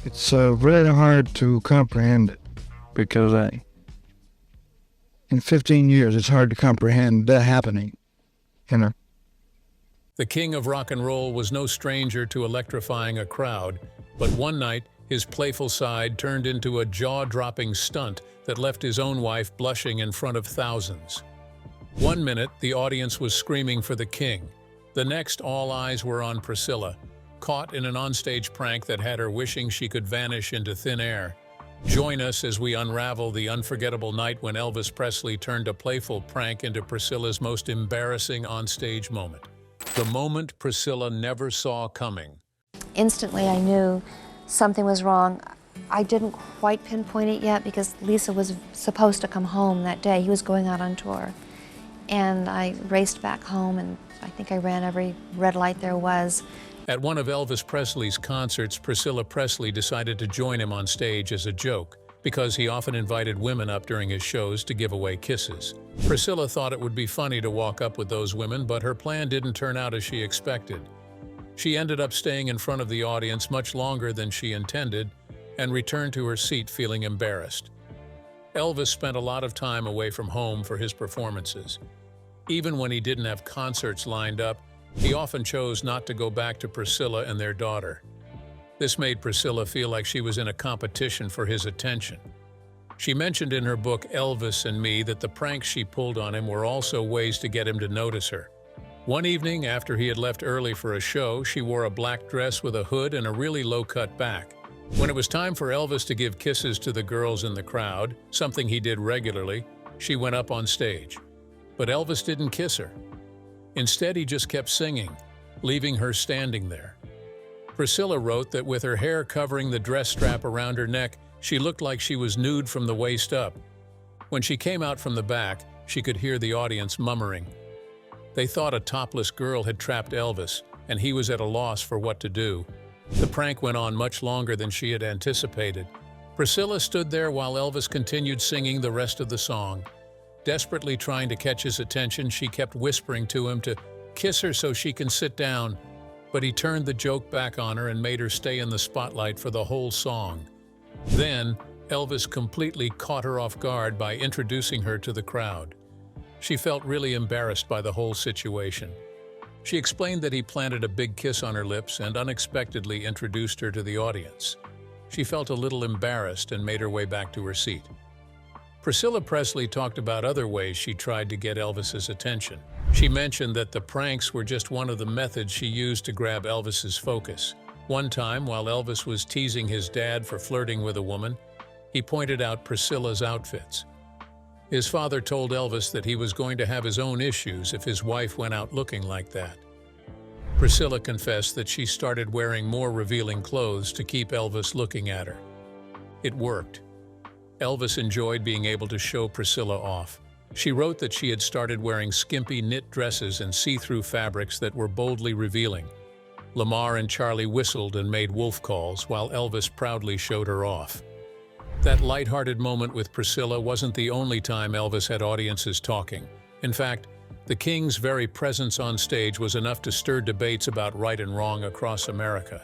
It's really hard to comprehend it because in 15 years, it's hard to comprehend that happening, you know. The king of rock and roll was no stranger to electrifying a crowd, but one night, his playful side turned into a jaw-dropping stunt that left his own wife blushing in front of thousands. One minute, the audience was screaming for the king. The next, all eyes were on Priscilla, caught in an onstage prank that had her wishing she could vanish into thin air. Join us as we unravel the unforgettable night when Elvis Presley turned a playful prank into Priscilla's most embarrassing onstage moment. The moment Priscilla never saw coming. Instantly, I knew something was wrong. I didn't quite pinpoint it yet because Lisa was supposed to come home that day. He was going out on tour. And I raced back home, and I think I ran every red light there was. At one of Elvis Presley's concerts, Priscilla Presley decided to join him on stage as a joke, because he often invited women up during his shows to give away kisses. Priscilla thought it would be funny to walk up with those women, but her plan didn't turn out as she expected. She ended up staying in front of the audience much longer than she intended and returned to her seat feeling embarrassed. Elvis spent a lot of time away from home for his performances. Even when he didn't have concerts lined up, he often chose not to go back to Priscilla and their daughter. This made Priscilla feel like she was in a competition for his attention. She mentioned in her book Elvis and Me that the pranks she pulled on him were also ways to get him to notice her. One evening, after he had left early for a show, she wore a black dress with a hood and a really low-cut back. When it was time for Elvis to give kisses to the girls in the crowd, something he did regularly, she went up on stage. But Elvis didn't kiss her. Instead, he just kept singing, leaving her standing there. Priscilla wrote that with her hair covering the dress strap around her neck, she looked like she was nude from the waist up. When she came out from the back, she could hear the audience murmuring. They thought a topless girl had trapped Elvis, and he was at a loss for what to do. The prank went on much longer than she had anticipated. Priscilla stood there while Elvis continued singing the rest of the song. Desperately trying to catch his attention, she kept whispering to him to kiss her so she can sit down, but he turned the joke back on her and made her stay in the spotlight for the whole song. Then, Elvis completely caught her off guard by introducing her to the crowd. She felt really embarrassed by the whole situation. She explained that he planted a big kiss on her lips and unexpectedly introduced her to the audience. She felt a little embarrassed and made her way back to her seat. Priscilla Presley talked about other ways she tried to get Elvis's attention. She mentioned that the pranks were just one of the methods she used to grab Elvis's focus. One time, while Elvis was teasing his dad for flirting with a woman, he pointed out Priscilla's outfits. His father told Elvis that he was going to have his own issues if his wife went out looking like that. Priscilla confessed that she started wearing more revealing clothes to keep Elvis looking at her. It worked. Elvis enjoyed being able to show Priscilla off. She wrote that she had started wearing skimpy knit dresses and see-through fabrics that were boldly revealing. Lamar and Charlie whistled and made wolf calls while Elvis proudly showed her off. That lighthearted moment with Priscilla wasn't the only time Elvis had audiences talking. In fact, the King's very presence on stage was enough to stir debates about right and wrong across America.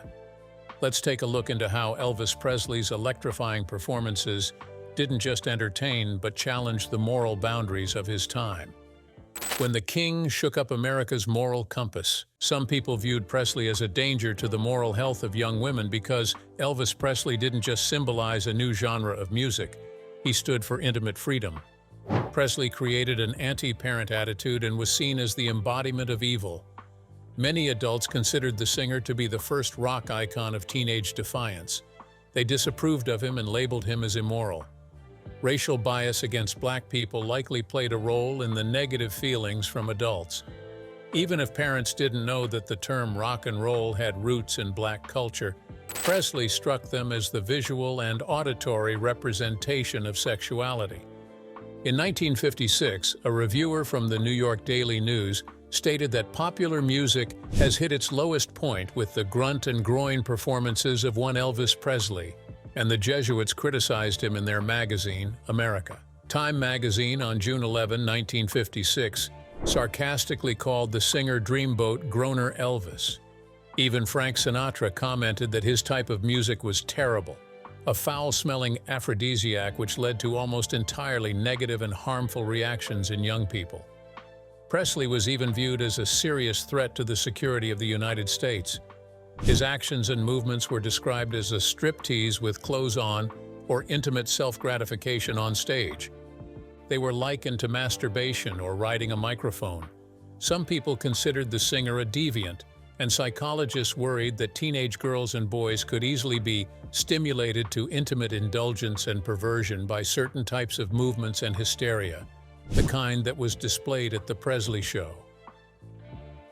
Let's take a look into how Elvis Presley's electrifying performances didn't just entertain but challenged the moral boundaries of his time. When the King shook up America's moral compass, some people viewed Presley as a danger to the moral health of young women because Elvis Presley didn't just symbolize a new genre of music, he stood for intimate freedom. Presley created an anti-parent attitude and was seen as the embodiment of evil. Many adults considered the singer to be the first rock icon of teenage defiance. They disapproved of him and labeled him as immoral. Racial bias against black people likely played a role in the negative feelings from adults. Even if parents didn't know that the term rock and roll had roots in black culture, Presley struck them as the visual and auditory representation of sexuality. In 1956, a reviewer from the New York Daily News stated that popular music has hit its lowest point with the grunt and groin performances of one Elvis Presley, and the Jesuits criticized him in their magazine, America. Time magazine on June 11, 1956, sarcastically called the singer Dreamboat Groaner Elvis. Even Frank Sinatra commented that his type of music was terrible, a foul-smelling aphrodisiac which led to almost entirely negative and harmful reactions in young people. Presley was even viewed as a serious threat to the security of the United States. His actions and movements were described as a striptease with clothes on or intimate self-gratification on stage. They were likened to masturbation or riding a microphone. Some people considered the singer a deviant, and psychologists worried that teenage girls and boys could easily be stimulated to intimate indulgence and perversion by certain types of movements and hysteria, the kind that was displayed at the Presley show.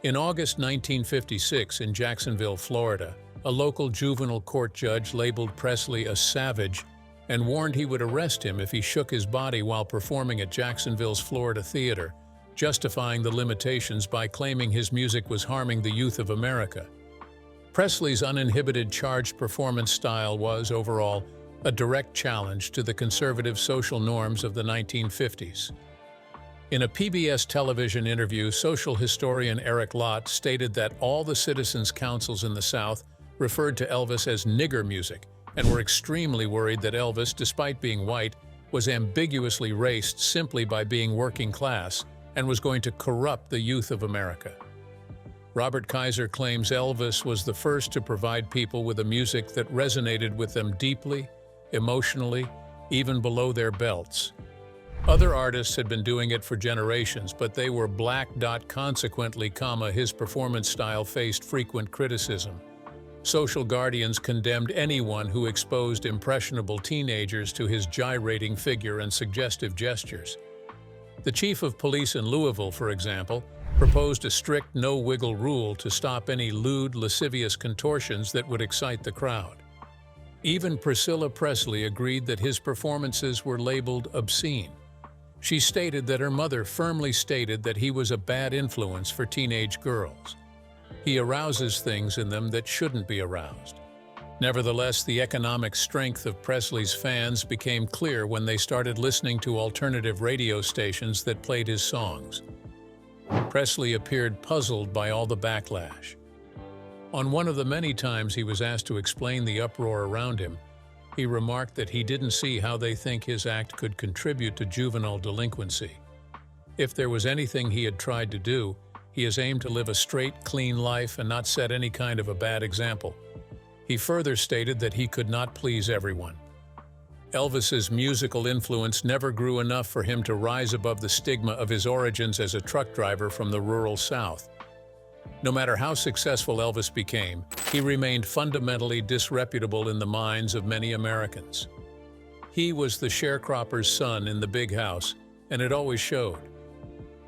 In August 1956 in Jacksonville, Florida, a local juvenile court judge labeled Presley a savage and warned he would arrest him if he shook his body while performing at Jacksonville's Florida Theater, justifying the limitations by claiming his music was harming the youth of America. Presley's uninhibited charged performance style was, overall, a direct challenge to the conservative social norms of the 1950s. In a PBS television interview, social historian Eric Lott stated that all the citizens' councils in the South referred to Elvis as nigger music and were extremely worried that Elvis, despite being white, was ambiguously racist simply by being working class and was going to corrupt the youth of America. Robert Kaiser claims Elvis was the first to provide people with a music that resonated with them deeply, emotionally, even below their belts. Other artists had been doing it for generations, but they were black. Consequently, his performance style faced frequent criticism. Social guardians condemned anyone who exposed impressionable teenagers to his gyrating figure and suggestive gestures. The chief of police in Louisville, for example, proposed a strict no-wiggle rule to stop any lewd, lascivious contortions that would excite the crowd. Even Priscilla Presley agreed that his performances were labeled obscene. She stated that her mother firmly stated that he was a bad influence for teenage girls. He arouses things in them that shouldn't be aroused. Nevertheless, the economic strength of Presley's fans became clear when they started listening to alternative radio stations that played his songs. Presley appeared puzzled by all the backlash. On one of the many times he was asked to explain the uproar around him, he remarked that he didn't see how they think his act could contribute to juvenile delinquency. If there was anything he had tried to do, he has aimed to live a straight, clean life and not set any kind of a bad example. He further stated that he could not please everyone. Elvis's musical influence never grew enough for him to rise above the stigma of his origins as a truck driver from the rural South. No matter how successful Elvis became, he remained fundamentally disreputable in the minds of many Americans. He was the sharecropper's son in the big house, and it always showed.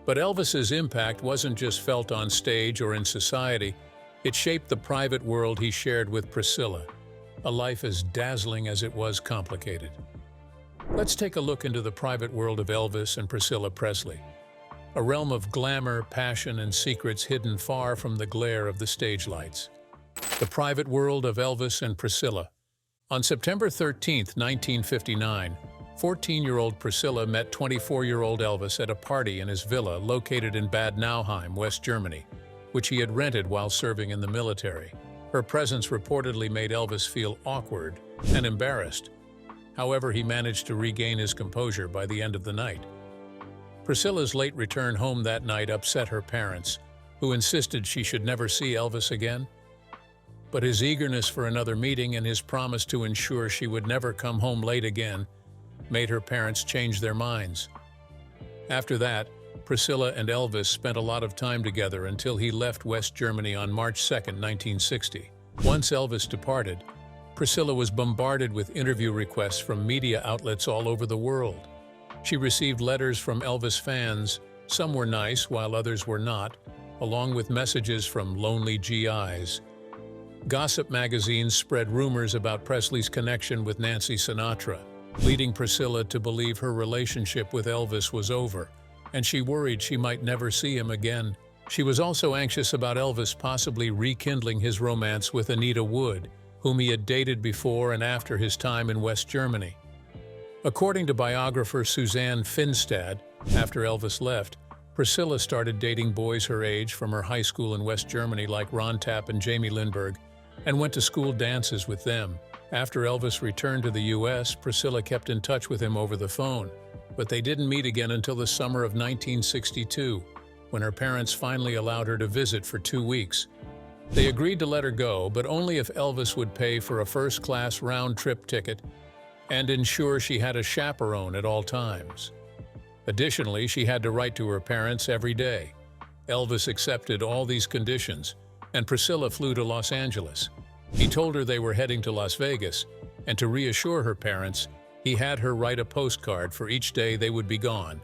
But Elvis's impact wasn't just felt on stage or in society, it shaped the private world he shared with Priscilla, a life as dazzling as it was complicated. Let's take a look into the private world of Elvis and Priscilla Presley, a realm of glamour, passion, and secrets hidden far from the glare of the stage lights. The private world of Elvis and Priscilla. On September 13, 1959, 14-year-old Priscilla met 24-year-old Elvis at a party in his villa located in Bad Nauheim, West Germany, which he had rented while serving in the military. Her presence reportedly made Elvis feel awkward and embarrassed. However, he managed to regain his composure by the end of the night. Priscilla's late return home that night upset her parents, who insisted she should never see Elvis again. But his eagerness for another meeting and his promise to ensure she would never come home late again made her parents change their minds. After that, Priscilla and Elvis spent a lot of time together until he left West Germany on March 2, 1960. Once Elvis departed, Priscilla was bombarded with interview requests from media outlets all over the world. She received letters from Elvis fans, some were nice while others were not, along with messages from lonely GIs. Gossip magazines spread rumors about Presley's connection with Nancy Sinatra, leading Priscilla to believe her relationship with Elvis was over, and she worried she might never see him again. She was also anxious about Elvis possibly rekindling his romance with Anita Wood, whom he had dated before and after his time in West Germany. According to biographer Suzanne Finstad, after Elvis left, Priscilla started dating boys her age from her high school in West Germany like Ron Tapp and Jamie Lindbergh, and went to school dances with them. After Elvis returned to the U.S., Priscilla kept in touch with him over the phone, but they didn't meet again until the summer of 1962, when her parents finally allowed her to visit for 2 weeks. They agreed to let her go, but only if Elvis would pay for a first-class round-trip ticket and ensure she had a chaperone at all times. Additionally, she had to write to her parents every day. Elvis accepted all these conditions, and Priscilla flew to Los Angeles. He told her they were heading to Las Vegas, and to reassure her parents, he had her write a postcard for each day they would be gone,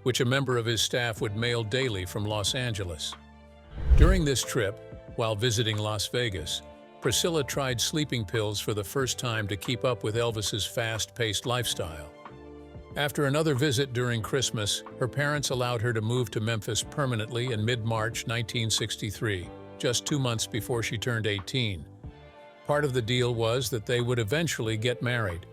which a member of his staff would mail daily from Los Angeles. During this trip, while visiting Las Vegas, Priscilla tried sleeping pills for the first time to keep up with Elvis's fast-paced lifestyle. After another visit during Christmas, her parents allowed her to move to Memphis permanently in mid-March 1963, just 2 months before she turned 18. Part of the deal was that they would eventually get married.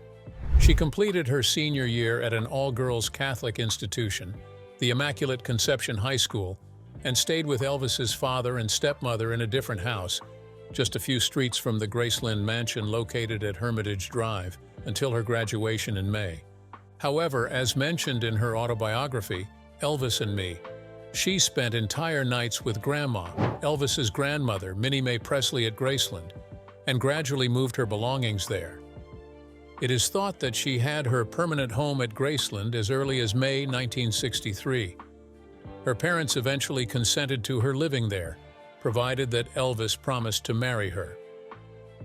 She completed her senior year at an all-girls Catholic institution, the Immaculate Conception High School, and stayed with Elvis's father and stepmother in a different house, just a few streets from the Graceland mansion located at Hermitage Drive, until her graduation in May. However, as mentioned in her autobiography, Elvis and Me, she spent entire nights with Grandma, Elvis's grandmother, Minnie Mae Presley at Graceland, and gradually moved her belongings there. It is thought that she had her permanent home at Graceland as early as May 1963. Her parents eventually consented to her living there, provided that Elvis promised to marry her.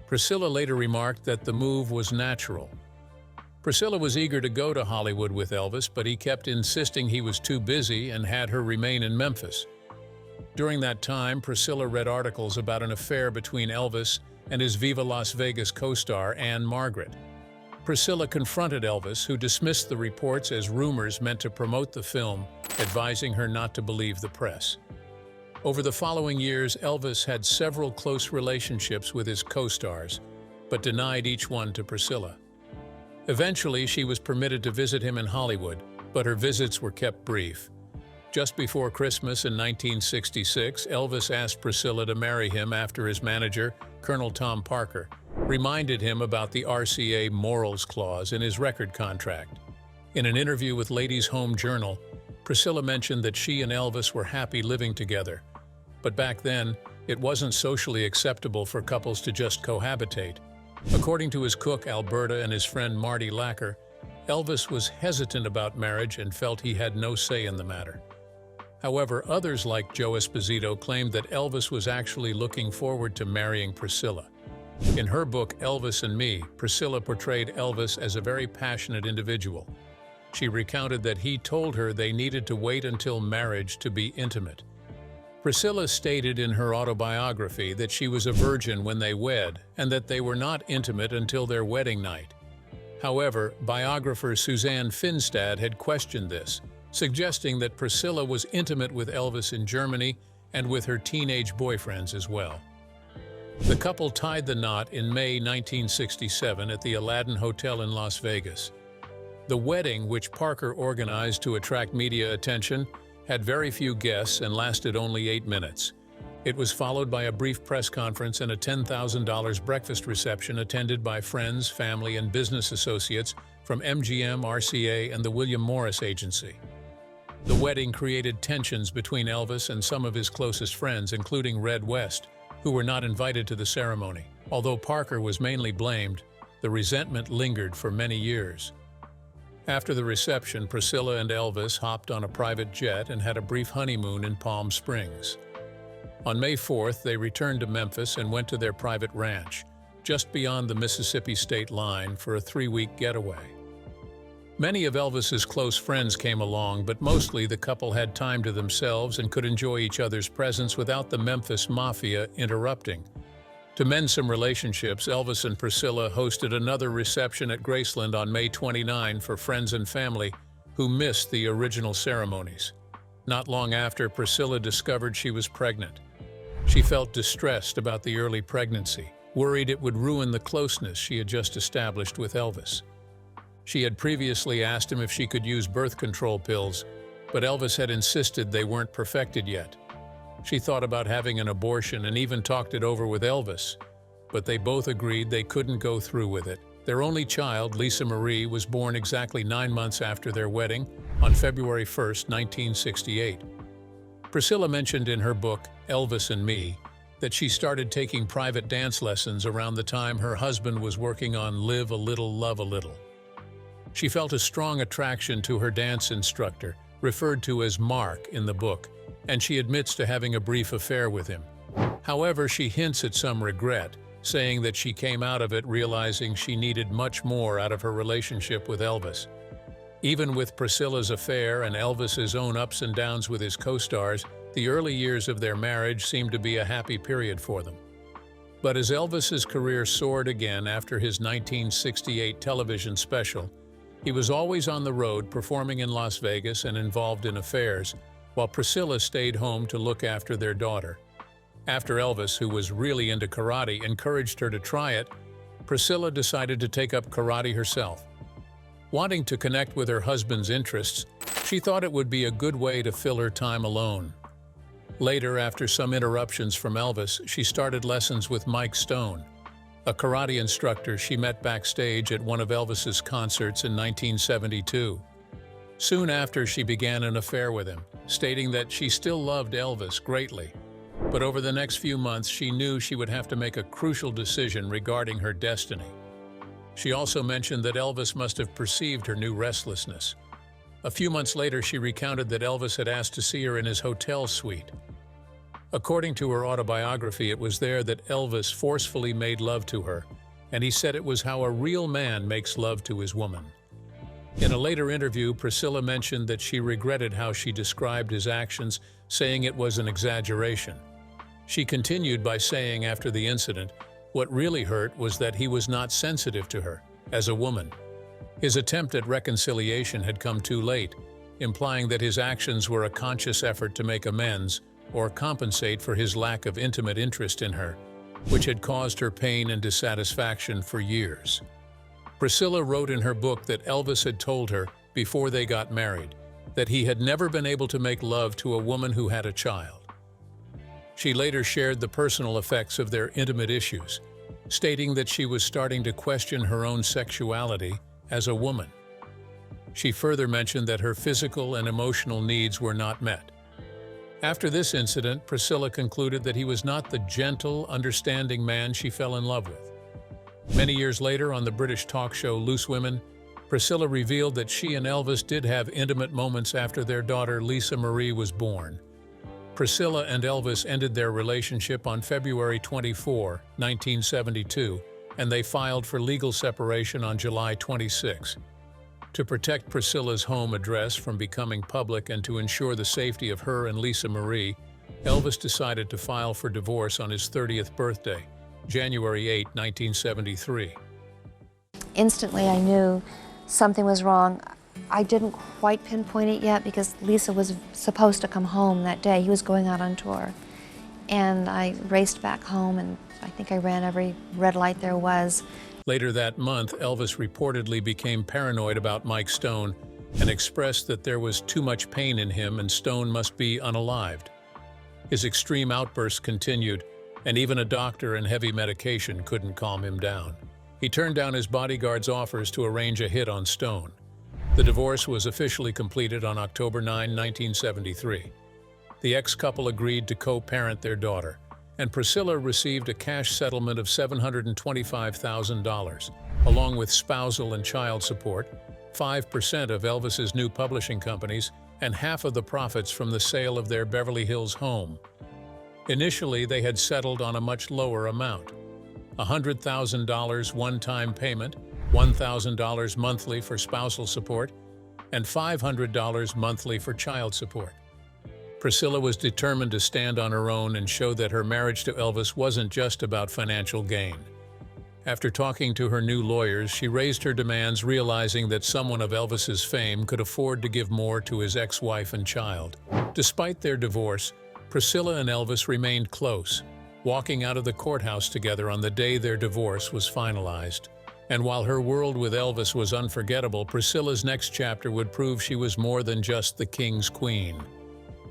Priscilla later remarked that the move was natural. Priscilla was eager to go to Hollywood with Elvis, but he kept insisting he was too busy and had her remain in Memphis. During that time, Priscilla read articles about an affair between Elvis and his Viva Las Vegas co-star Anne Margaret. Priscilla confronted Elvis, who dismissed the reports as rumors meant to promote the film, advising her not to believe the press. Over the following years, Elvis had several close relationships with his co-stars, but denied each one to Priscilla. Eventually, she was permitted to visit him in Hollywood, but her visits were kept brief. Just before Christmas in 1966, Elvis asked Priscilla to marry him after his manager, Colonel Tom Parker, reminded him about the RCA morals clause in his record contract. In an interview with Ladies' Home Journal, Priscilla mentioned that she and Elvis were happy living together, but back then, it wasn't socially acceptable for couples to just cohabitate. According to his cook, Alberta, and his friend Marty Lacker, Elvis was hesitant about marriage and felt he had no say in the matter. However, others like Joe Esposito claimed that Elvis was actually looking forward to marrying Priscilla. In her book, Elvis and Me, Priscilla portrayed Elvis as a very passionate individual. She recounted that he told her they needed to wait until marriage to be intimate. Priscilla stated in her autobiography that she was a virgin when they wed and that they were not intimate until their wedding night. However, biographer Suzanne Finstad had questioned this, suggesting that Priscilla was intimate with Elvis in Germany and with her teenage boyfriends as well. The couple tied the knot in May 1967 at the Aladdin Hotel in Las Vegas. The wedding, which Parker organized to attract media attention, had very few guests and lasted only 8 minutes. It was followed by a brief press conference and a $10,000 breakfast reception attended by friends, family, and business associates from MGM, RCA, and the William Morris Agency. The wedding created tensions between Elvis and some of his closest friends, including Red West, who were not invited to the ceremony. Although Parker was mainly blamed, the resentment lingered for many years. After the reception, Priscilla and Elvis hopped on a private jet and had a brief honeymoon in Palm Springs. On May 4th, they returned to Memphis and went to their private ranch, just beyond the Mississippi state line, for a 3-week getaway. Many of Elvis's close friends came along, but mostly the couple had time to themselves and could enjoy each other's presence without the Memphis Mafia interrupting. To mend some relationships, Elvis and Priscilla hosted another reception at Graceland on May 29 for friends and family who missed the original ceremonies. Not long after, Priscilla discovered she was pregnant. She felt distressed about the early pregnancy, worried it would ruin the closeness she had just established with Elvis. She had previously asked him if she could use birth control pills, but Elvis had insisted they weren't perfected yet. She thought about having an abortion and even talked it over with Elvis, but they both agreed they couldn't go through with it. Their only child, Lisa Marie, was born exactly 9 months after their wedding on February 1, 1968. Priscilla mentioned in her book, Elvis and Me, that she started taking private dance lessons around the time her husband was working on Live a Little, Love a Little. She felt a strong attraction to her dance instructor, referred to as Mark in the book, and she admits to having a brief affair with him. However, she hints at some regret, saying that she came out of it realizing she needed much more out of her relationship with Elvis. Even with Priscilla's affair and Elvis's own ups and downs with his co-stars, the early years of their marriage seemed to be a happy period for them. But as Elvis's career soared again after his 1968 television special, he was always on the road performing in Las Vegas and involved in affairs, while Priscilla stayed home to look after their daughter. After Elvis, who was really into karate, encouraged her to try it, Priscilla decided to take up karate herself. Wanting to connect with her husband's interests, she thought it would be a good way to fill her time alone. Later, after some interruptions from Elvis, she started lessons with Mike Stone, a karate instructor she met backstage at one of Elvis's concerts in 1972. Soon after, she began an affair with him, stating that she still loved Elvis greatly. But over the next few months, she knew she would have to make a crucial decision regarding her destiny. She also mentioned that Elvis must have perceived her new restlessness. A few months later, she recounted that Elvis had asked to see her in his hotel suite. According to her autobiography, it was there that Elvis forcefully made love to her, and he said it was how a real man makes love to his woman. In a later interview, Priscilla mentioned that she regretted how she described his actions, saying it was an exaggeration. She continued by saying after the incident, what really hurt was that he was not sensitive to her, as a woman. His attempt at reconciliation had come too late, implying that his actions were a conscious effort to make amends or compensate for his lack of intimate interest in her, which had caused her pain and dissatisfaction for years. Priscilla wrote in her book that Elvis had told her, before they got married, that he had never been able to make love to a woman who had a child. She later shared the personal effects of their intimate issues, stating that she was starting to question her own sexuality as a woman. She further mentioned that her physical and emotional needs were not met. After this incident, Priscilla concluded that he was not the gentle, understanding man she fell in love with. Many years later, on the British talk show Loose Women, Priscilla revealed that she and Elvis did have intimate moments after their daughter Lisa Marie was born. Priscilla and Elvis ended their relationship on February 24, 1972, and they filed for legal separation on July 26. To protect Priscilla's home address from becoming public and to ensure the safety of her and Lisa Marie, Elvis decided to file for divorce on his 30th birthday, January 8, 1973. Instantly, I knew something was wrong. I didn't quite pinpoint it yet because Lisa was supposed to come home that day. He was going out on tour. And I raced back home, and I think I ran every red light there was. Later that month, Elvis reportedly became paranoid about Mike Stone and expressed that there was too much pain in him and Stone must be unalived. His extreme outbursts continued, and even a doctor and heavy medication couldn't calm him down. He turned down his bodyguard's offers to arrange a hit on Stone. The divorce was officially completed on October 9, 1973. The ex-couple agreed to co-parent their daughter, and Priscilla received a cash settlement of $725,000, along with spousal and child support, 5% of Elvis's new publishing companies, and half of the profits from the sale of their Beverly Hills home. Initially, they had settled on a much lower amount, $100,000 one-time payment, $1,000 monthly for spousal support, and $500 monthly for child support. Priscilla was determined to stand on her own and show that her marriage to Elvis wasn't just about financial gain. After talking to her new lawyers, she raised her demands, realizing that someone of Elvis's fame could afford to give more to his ex-wife and child. Despite their divorce, Priscilla and Elvis remained close, walking out of the courthouse together on the day their divorce was finalized. And while her world with Elvis was unforgettable, Priscilla's next chapter would prove she was more than just the king's queen.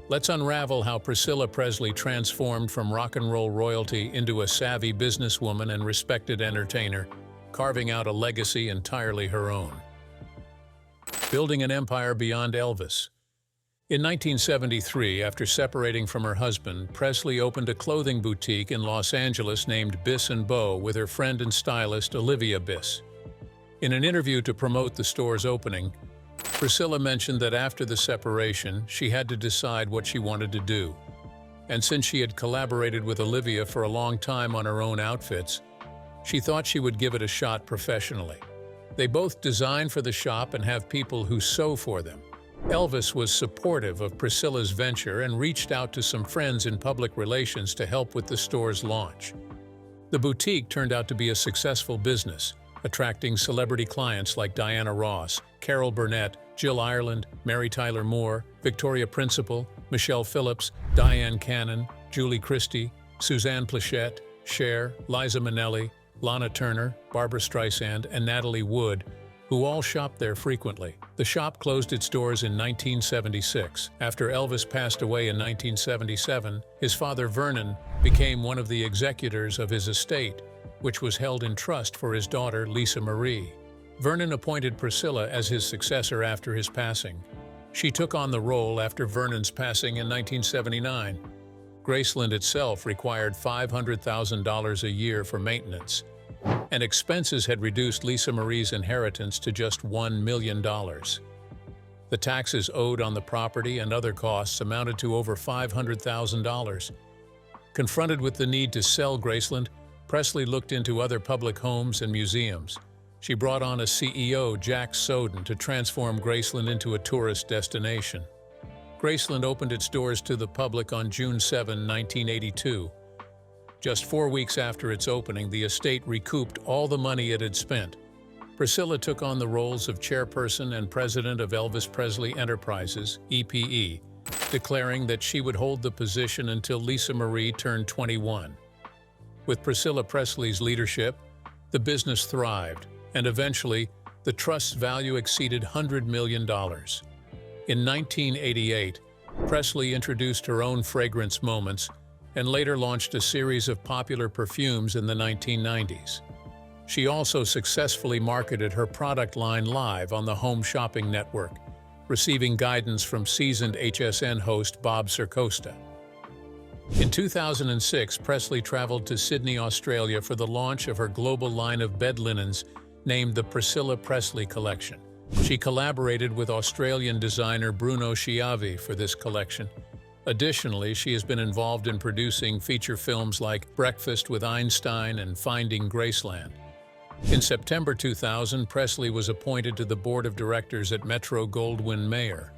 Let's unravel how Priscilla Presley transformed from rock and roll royalty into a savvy businesswoman and respected entertainer, carving out a legacy entirely her own. Building an empire beyond Elvis. In 1973, after separating from her husband, Presley opened a clothing boutique in Los Angeles named Biss & Beau with her friend and stylist Olivia Biss. In an interview to promote the store's opening, Priscilla mentioned that after the separation, she had to decide what she wanted to do. And since she had collaborated with Olivia for a long time on her own outfits, she thought she would give it a shot professionally. They both design for the shop and have people who sew for them. Elvis was supportive of Priscilla's venture and reached out to some friends in public relations to help with the store's launch. The boutique turned out to be a successful business, attracting celebrity clients like Diana Ross, Carol Burnett, Jill Ireland, Mary Tyler Moore, Victoria Principal, Michelle Phillips, Diane Cannon, Julie Christie, Suzanne Plachette, Cher, Liza Minnelli, Lana Turner, Barbra Streisand, and Natalie Wood, who all shopped there frequently. The shop closed its doors in 1976. After Elvis passed away in 1977, his father Vernon became one of the executors of his estate, which was held in trust for his daughter Lisa Marie. Vernon appointed Priscilla as his successor after his passing. She took on the role after Vernon's passing in 1979. Graceland itself required $500,000 a year for maintenance, and expenses had reduced Lisa Marie's inheritance to just $1 million. The taxes owed on the property and other costs amounted to over $500,000. Confronted with the need to sell Graceland, Presley looked into other public homes and museums. She brought on a CEO, Jack Soden, to transform Graceland into a tourist destination. Graceland opened its doors to the public on June 7, 1982. Just 4 weeks after its opening, the estate recouped all the money it had spent. Priscilla took on the roles of chairperson and president of Elvis Presley Enterprises, EPE, declaring that she would hold the position until Lisa Marie turned 21. With Priscilla Presley's leadership, the business thrived, and eventually, the trust's value exceeded $100 million. In 1988, Presley introduced her own fragrance Moments and later launched a series of popular perfumes in the 1990s. She also successfully marketed her product line live on the Home Shopping Network, receiving guidance from seasoned HSN host Bob Sercosta. In 2006, Presley traveled to Sydney, Australia for the launch of her global line of bed linens named the Priscilla Presley Collection. She collaborated with Australian designer Bruno Schiavi for this collection. Additionally, she has been involved in producing feature films like Breakfast with Einstein and Finding Graceland. In September 2000, Presley was appointed to the board of directors at Metro-Goldwyn-Mayer.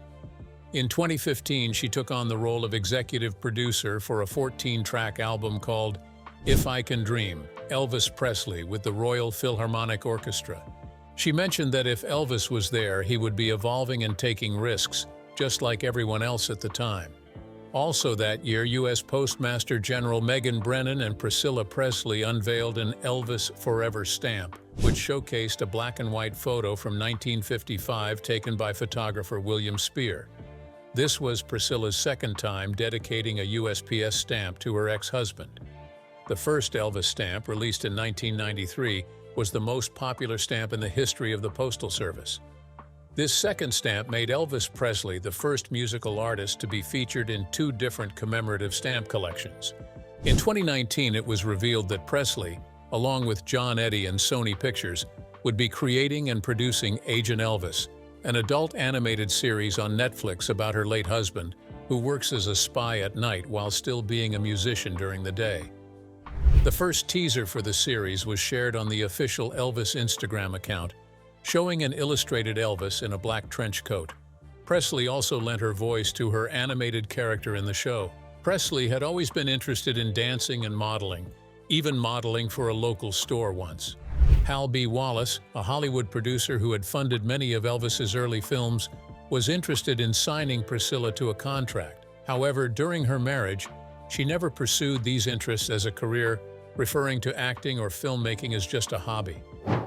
In 2015, she took on the role of executive producer for a 14-track album called If I Can Dream, Elvis Presley with the Royal Philharmonic Orchestra. She mentioned that if Elvis was there, he would be evolving and taking risks, just like everyone else at the time. Also that year, U.S. Postmaster General Megan Brennan and Priscilla Presley unveiled an Elvis Forever stamp, which showcased a black and white photo from 1955 taken by photographer William Spear. This was Priscilla's second time dedicating a USPS stamp to her ex-husband. The first Elvis stamp, released in 1993, was the most popular stamp in the history of the Postal Service. This second stamp made Elvis Presley the first musical artist to be featured in 2 different commemorative stamp collections. In 2019, it was revealed that Presley, along with John Eddy and Sony Pictures, would be creating and producing Agent Elvis, an adult animated series on Netflix about her late husband, who works as a spy at night while still being a musician during the day. The first teaser for the series was shared on the official Elvis Instagram account, showing an illustrated Elvis in a black trench coat. Presley also lent her voice to her animated character in the show. Presley had always been interested in dancing and modeling, even modeling for a local store once. Hal B. Wallace, a Hollywood producer who had funded many of Elvis's early films, was interested in signing Priscilla to a contract. However, during her marriage, she never pursued these interests as a career, referring to acting or filmmaking as just a hobby.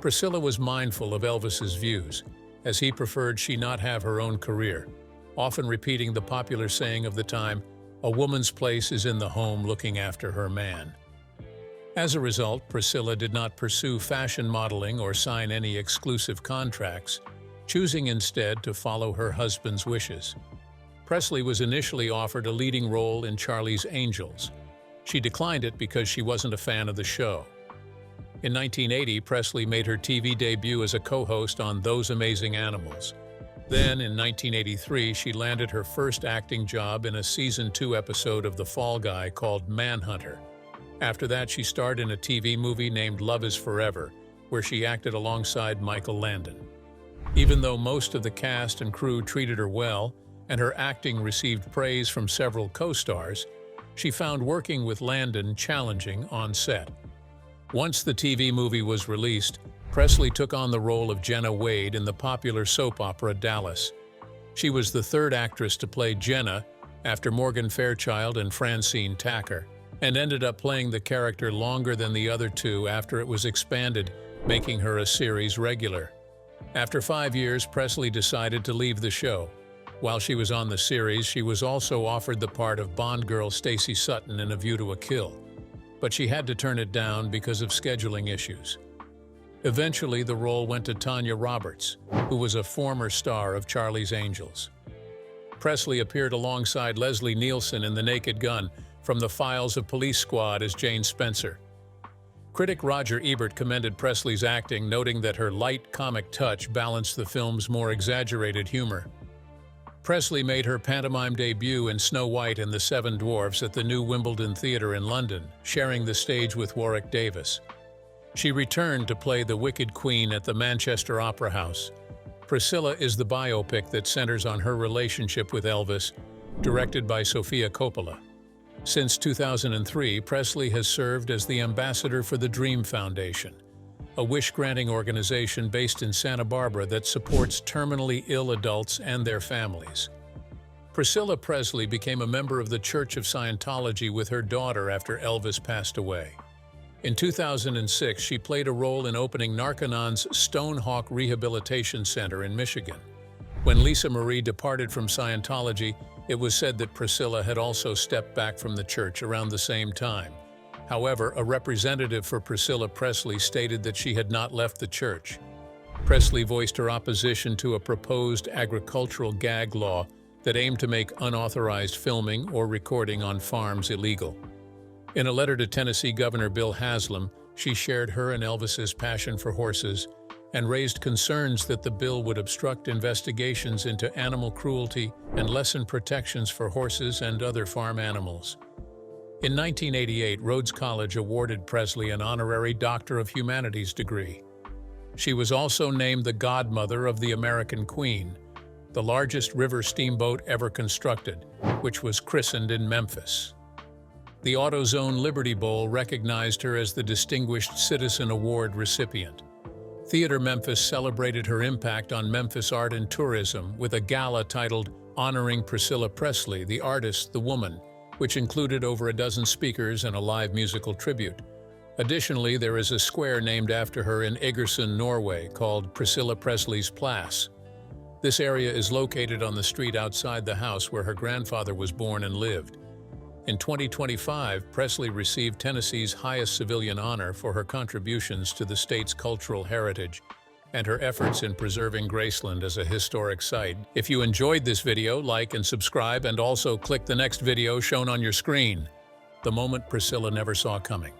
Priscilla was mindful of Elvis's views, as he preferred she not have her own career, often repeating the popular saying of the time, "A woman's place is in the home looking after her man." As a result, Priscilla did not pursue fashion modeling or sign any exclusive contracts, choosing instead to follow her husband's wishes. Presley was initially offered a leading role in Charlie's Angels. She declined it because she wasn't a fan of the show. In 1980, Presley made her TV debut as a co-host on Those Amazing Animals. Then, in 1983, she landed her first acting job in a Season 2 episode of The Fall Guy called Manhunter. After that, she starred in a TV movie named Love is Forever, where she acted alongside Michael Landon. Even though most of the cast and crew treated her well, and her acting received praise from several co-stars, she found working with Landon challenging on set. Once the TV movie was released, Presley took on the role of Jenna Wade in the popular soap opera Dallas. She was the third actress to play Jenna after Morgan Fairchild and Francine Tacker, and ended up playing the character longer than the other two after it was expanded, making her a series regular. After 5 years, Presley decided to leave the show. While she was on the series, she was also offered the part of Bond girl Stacey Sutton in A View to a Kill, but she had to turn it down because of scheduling issues. Eventually, the role went to Tanya Roberts, who was a former star of Charlie's Angels. Presley appeared alongside Leslie Nielsen in The Naked Gun from The Files of Police Squad as Jane Spencer. Critic Roger Ebert commended Presley's acting, noting that her light comic touch balanced the film's more exaggerated humor. Presley made her pantomime debut in Snow White and the Seven Dwarfs at the New Wimbledon Theatre in London, sharing the stage with Warwick Davis. She returned to play the Wicked Queen at the Manchester Opera House. Priscilla is the biopic that centers on her relationship with Elvis, directed by Sofia Coppola. Since 2003, Presley has served as the ambassador for the Dream Foundation, a wish-granting organization based in Santa Barbara that supports terminally ill adults and their families. Priscilla Presley became a member of the Church of Scientology with her daughter after Elvis passed away. In 2006, she played a role in opening Narcanon's Stonehawk Rehabilitation Center in Michigan. When Lisa Marie departed from Scientology, it was said that Priscilla had also stepped back from the church around the same time. However, a representative for Priscilla Presley stated that she had not left the church. Presley voiced her opposition to a proposed agricultural gag law that aimed to make unauthorized filming or recording on farms illegal. In a letter to Tennessee Governor Bill Haslam, she shared her and Elvis's passion for horses and raised concerns that the bill would obstruct investigations into animal cruelty and lessen protections for horses and other farm animals. In 1988, Rhodes College awarded Presley an honorary Doctor of Humanities degree. She was also named the godmother of the American Queen, the largest river steamboat ever constructed, which was christened in Memphis. The AutoZone Liberty Bowl recognized her as the Distinguished Citizen Award recipient. Theater Memphis celebrated her impact on Memphis art and tourism with a gala titled Honoring Priscilla Presley, the Artist, the Woman, which included over a dozen speakers and a live musical tribute. Additionally, there is a square named after her in Egersund, Norway, called Priscilla Presley's Place. This area is located on the street outside the house where her grandfather was born and lived. In 2025, Presley received Tennessee's highest civilian honor for her contributions to the state's cultural heritage and her efforts in preserving Graceland as a historic site. If you enjoyed this video, like and subscribe, and also click the next video shown on your screen, The Moment Priscilla Never Saw Coming.